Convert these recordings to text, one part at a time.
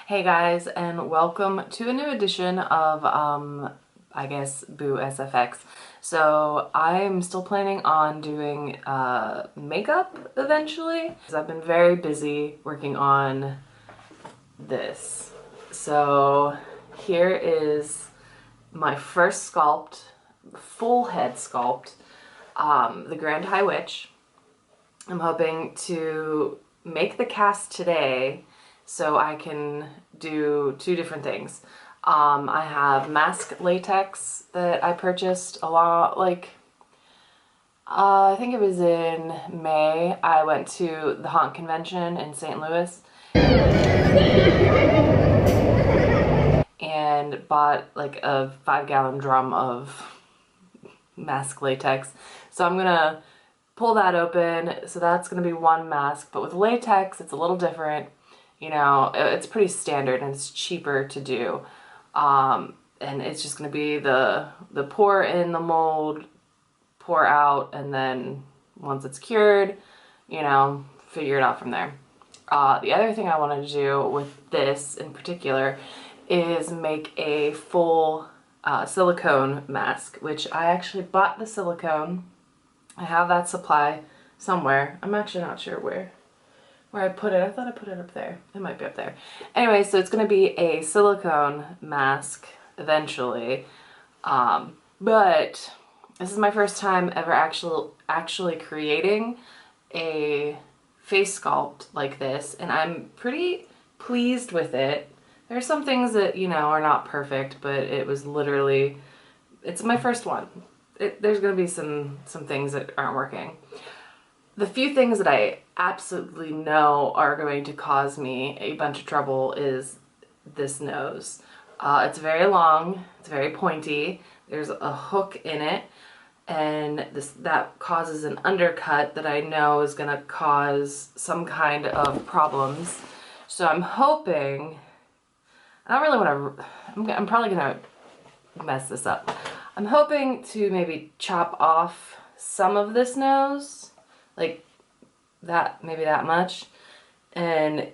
Hey guys, and welcome to a new edition of, I guess, Boo SFX. So I'm still planning on doing makeup eventually, because I've been very busy working on this. So here is my first sculpt, full head sculpt, the Grand High Witch. I'm hoping to make the cast today so I can do two different things. I have mask latex that I purchased a lot, I think it was in May. I went to the Haunt Convention in St. Louis and bought like a 5-gallon drum of mask latex. So I'm gonna pull that open. So that's gonna be one mask, but with latex, it's a little different. You know, it's pretty standard and it's cheaper to do. And it's just gonna be the pour in the mold, pour out, and then once it's cured, you know, figure it out from there. The other thing I wanted to do with this in particular is make a full silicone mask, which I actually bought the silicone. I have that supply somewhere. I'm actually not sure where I put it. I thought I put it up there. It might be up there. Anyway, so it's going to be a silicone mask eventually. But this is my first time ever actually creating a face sculpt like this, and I'm pretty pleased with it. There are some things that, you know, are not perfect, but it was literally, it's my first one. There's going to be some things that aren't working. The few things that I absolutely know are going to cause me a bunch of trouble is this nose. It's very long, it's very pointy, there's a hook in it, and that causes an undercut that I know is going to cause some kind of problems. So I'm hoping, I don't really want to, I'm probably going to mess this up. I'm hoping to maybe chop off some of this nose, like that, maybe that much, and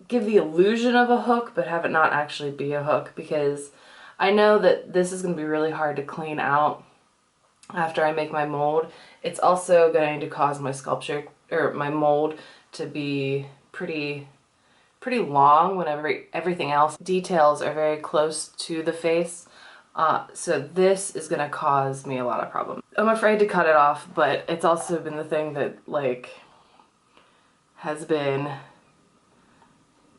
give the illusion of a hook, but have it not actually be a hook, because I know that this is going to be really hard to clean out after I make my mold. It's also going to cause my sculpture, or my mold, to be pretty long whenever everything else details are very close to the face. So this is gonna cause me a lot of problems. I'm afraid to cut it off, but it's also been the thing that, like, has been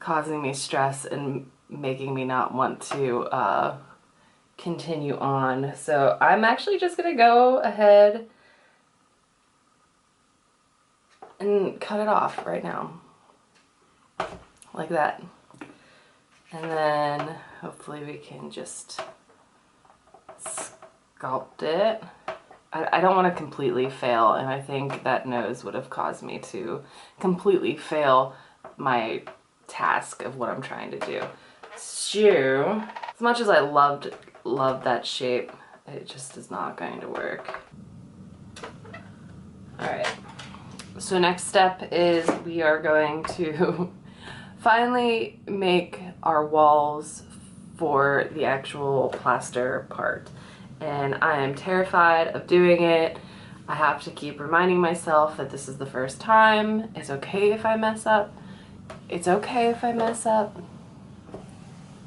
causing me stress and making me not want to continue on. So I'm actually just gonna go ahead and cut it off right now. Like that. And then hopefully we can just sculpt it. I don't want to completely fail, and I think that nose would have caused me to completely fail my task of what I'm trying to do. So, as much as I loved that shape, it just is not going to work. Alright, so next step is we are going to finally make our walls for the actual plaster part. And I am terrified of doing it. I have to keep reminding myself that this is the first time. It's okay if I mess up. It's okay if I mess up,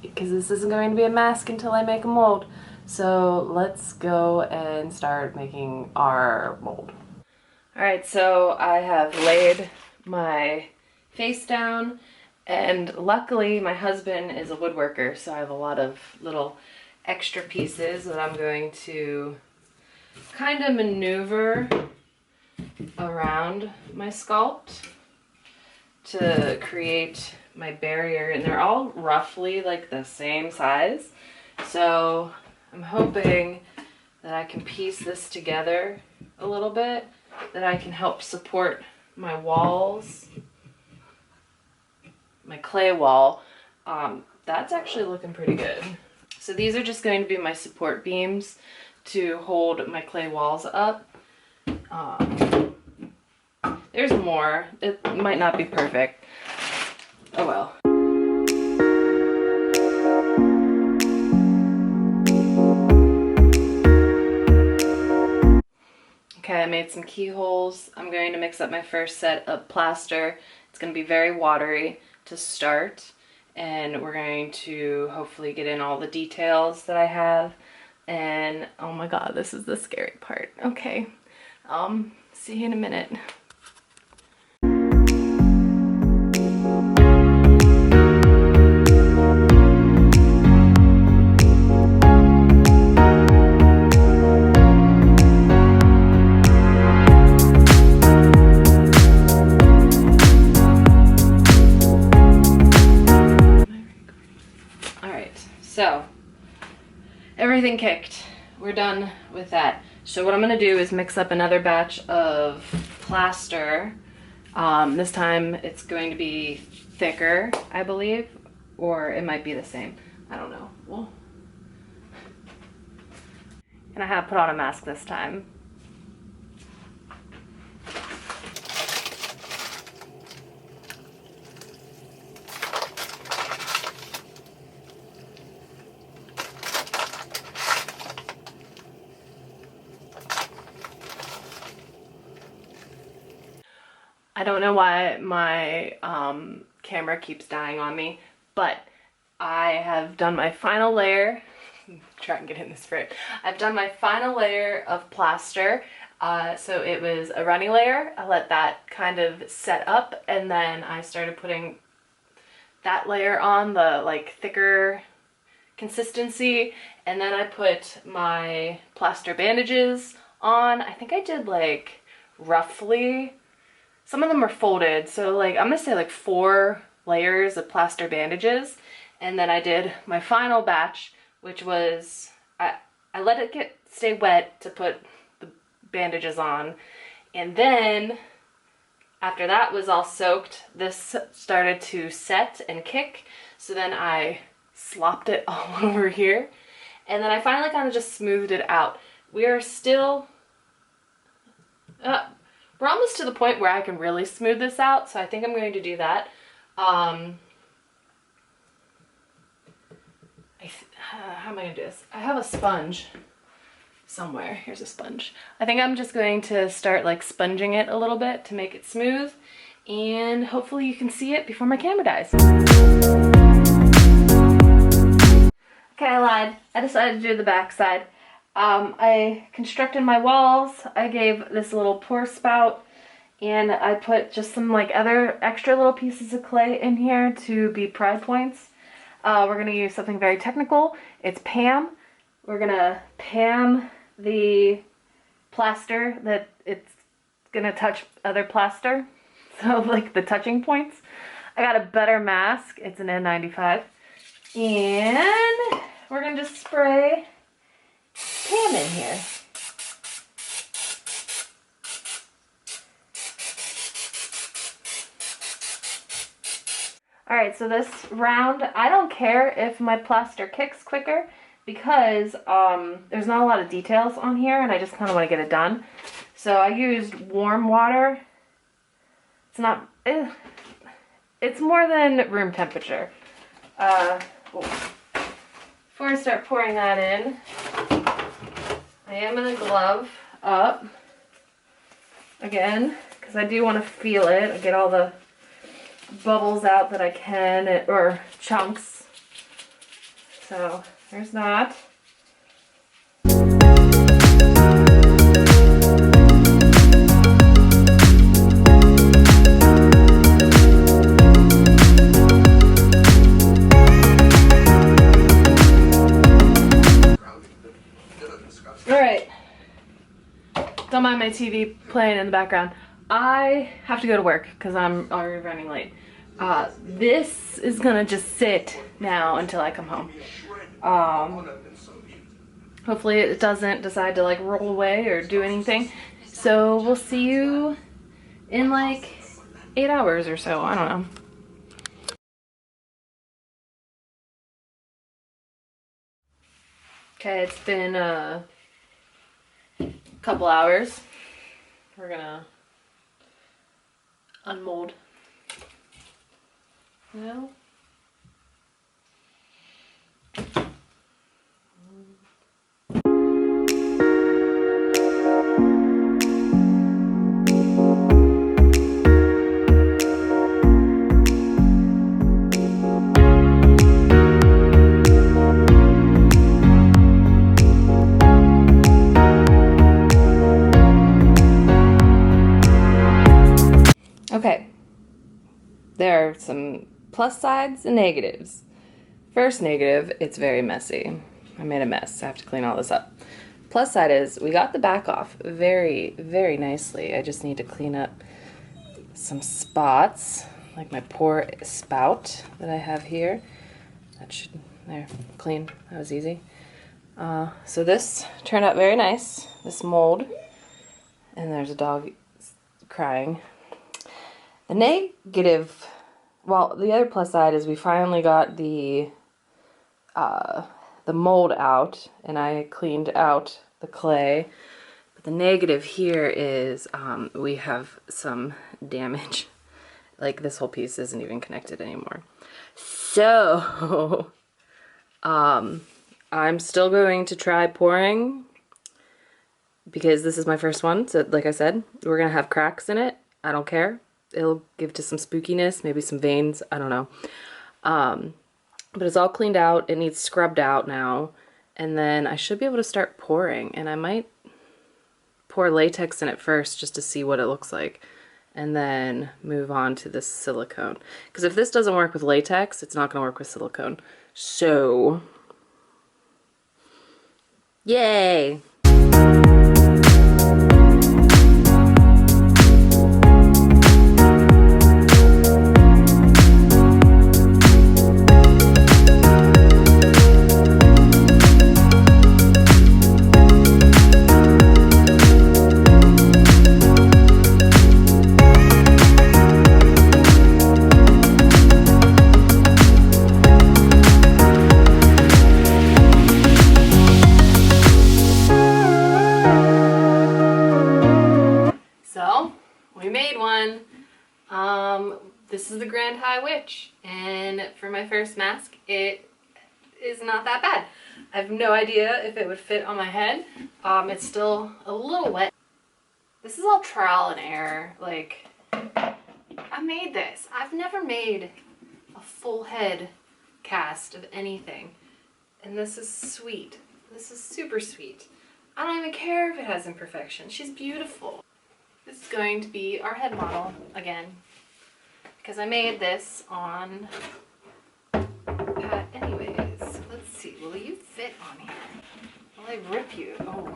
because this isn't going to be a mask until I make a mold. So let's go and start making our mold. Alright, so I have laid my face down, and luckily my husband is a woodworker, so I have a lot of little extra pieces that I'm going to kind of maneuver around my sculpt to create my barrier, and they're all roughly like the same size. So I'm hoping that I can piece this together a little bit, that I can help support my walls, my clay wall. That's actually looking pretty good. So these are just going to be my support beams to hold my clay walls up. There's more. It might not be perfect. Oh well. Okay, I made some keyholes. I'm going to mix up my first set of plaster. It's going to be very watery to start, and we're going to hopefully get in all the details that I have. And oh my god, this is the scary part. Okay, see you in a minute. So, everything kicked. We're done with that. So what I'm gonna do is mix up another batch of plaster. This time it's going to be thicker, I believe, or it might be the same. I don't know. Well, and I have put on a mask this time. I don't know why my camera keeps dying on me, but I have done my final layer. Try and get in this frame. I've done my final layer of plaster. So it was a runny layer. I let that kind of set up, and then I started putting that layer on, the like thicker consistency, and then I put my plaster bandages on. I think I did like roughly, some of them are folded, so like I'm gonna say like 4 layers of plaster bandages, and then I did my final batch, which was I let it stay wet to put the bandages on, and then after that was all soaked, this started to set and kick, so then I slopped it all over here, and then I finally kind of just smoothed it out. We are still we're almost to the point where I can really smooth this out, so I think I'm going to do that. How am I going to do this? I have a sponge somewhere. Here's a sponge. I think I'm just going to start like sponging it a little bit to make it smooth, and hopefully you can see it before my camera dies. Okay, I lied. I decided to do the back side. I constructed my walls. I gave this little pour spout, and I put just some like other extra little pieces of clay in here to be pride points. We're gonna use something very technical. It's Pam. We're gonna Pam the plaster that it's gonna touch other plaster. So like the touching points. I got a better mask. It's an N95. And we're gonna just spray Pam in here. Alright, so this round, I don't care if my plaster kicks quicker because there's not a lot of details on here and I just kind of want to get it done. So I used warm water. It's not, it's more than room temperature. Before I start pouring that in, I am going to glove up again because I do want to feel it. I get all the bubbles out that I can, or chunks. So there's that. Alright, don't mind my TV playing in the background. I have to go to work because I'm already running late. This is gonna just sit now until I come home. Hopefully it doesn't decide to like roll away or do anything. So we'll see you in like 8 hours or so. I don't know. Okay, it's been a couple hours. We're gonna unmold. No. there are some plus sides and negatives. First negative, it's very messy. I made a mess. I have to clean all this up. Plus side is we got the back off very, very nicely. I just need to clean up some spots, like my poor spout that I have here. That should, there, clean. That was easy. So this turned out very nice, this mold. And there's a dog crying. The negative, well, the other plus side is we finally got the mold out, and I cleaned out the clay. But the negative here is we have some damage. Like this whole piece isn't even connected anymore. So, I'm still going to try pouring because this is my first one. So like I said, we're gonna have cracks in it. I don't care. It'll give to some spookiness, maybe some veins, I don't know. But it's all cleaned out. It needs scrubbed out now. And then I should be able to start pouring. And I might pour latex in it first just to see what it looks like. And then move on to this silicone. Because if this doesn't work with latex, it's not going to work with silicone. So, yay! This is the Grand High Witch, and for my first mask, it is not that bad. I have no idea if it would fit on my head. It's still a little wet. This is all trial and error. Like, I made this. I've never made a full head cast of anything, and this is sweet. This is super sweet. I don't even care if it has imperfections. She's beautiful. This is going to be our head model again. Because I made this on anyways. Let's see, will you fit on here? Will I rip you? Oh.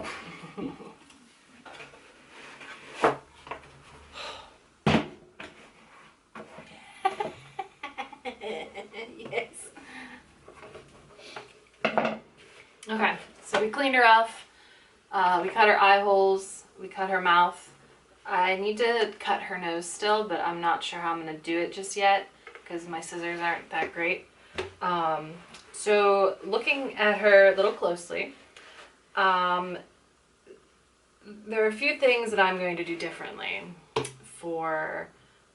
Yes. Okay, so we cleaned her off. We cut her eye holes. We cut her mouth. I need to cut her nose still, but I'm not sure how I'm going to do it just yet because my scissors aren't that great. So looking at her a little closely, there are a few things that I'm going to do differently for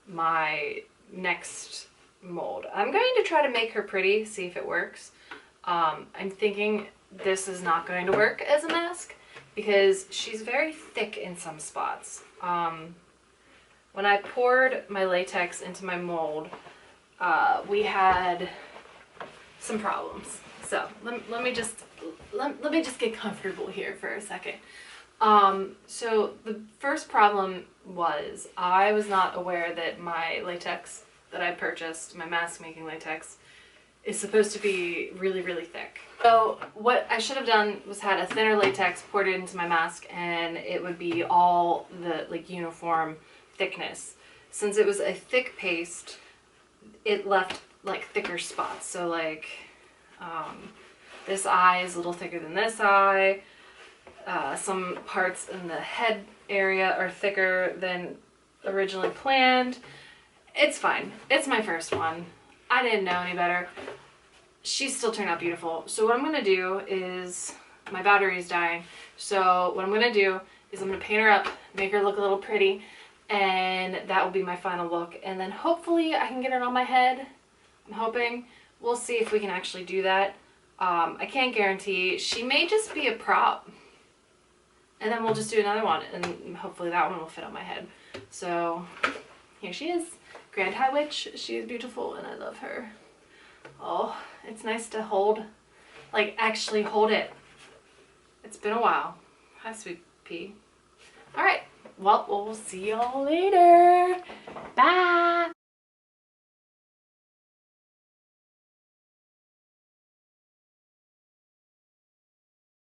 my next mold. I'm going to try to make her pretty, see if it works. I'm thinking this is not going to work as a mask because she's very thick in some spots. When I poured my latex into my mold, we had some problems. So let me just get comfortable here for a second. So the first problem was I was not aware that my latex that I purchased, my mask making latex, is supposed to be really, really thick. So what I should have done was had a thinner latex, poured it into my mask, and it would be all the uniform thickness. Since it was a thick paste, it left like thicker spots. So like this eye is a little thicker than this eye. Some parts in the head area are thicker than originally planned. It's fine. It's my first one. I didn't know any better. She still turned out beautiful. So what I'm going to do is, my battery's dying, so what I'm going to do is I'm going to paint her up, make her look a little pretty, and that will be my final look. And then hopefully I can get it on my head. I'm hoping. We'll see if we can actually do that. I can't guarantee. She may just be a prop. And then we'll just do another one, and hopefully that one will fit on my head. So here she is. Grand High Witch. She is beautiful and I love her. Oh, it's nice to hold, like actually hold it. It's been a while. Hi, sweet pea. All right, well, we'll see y'all later.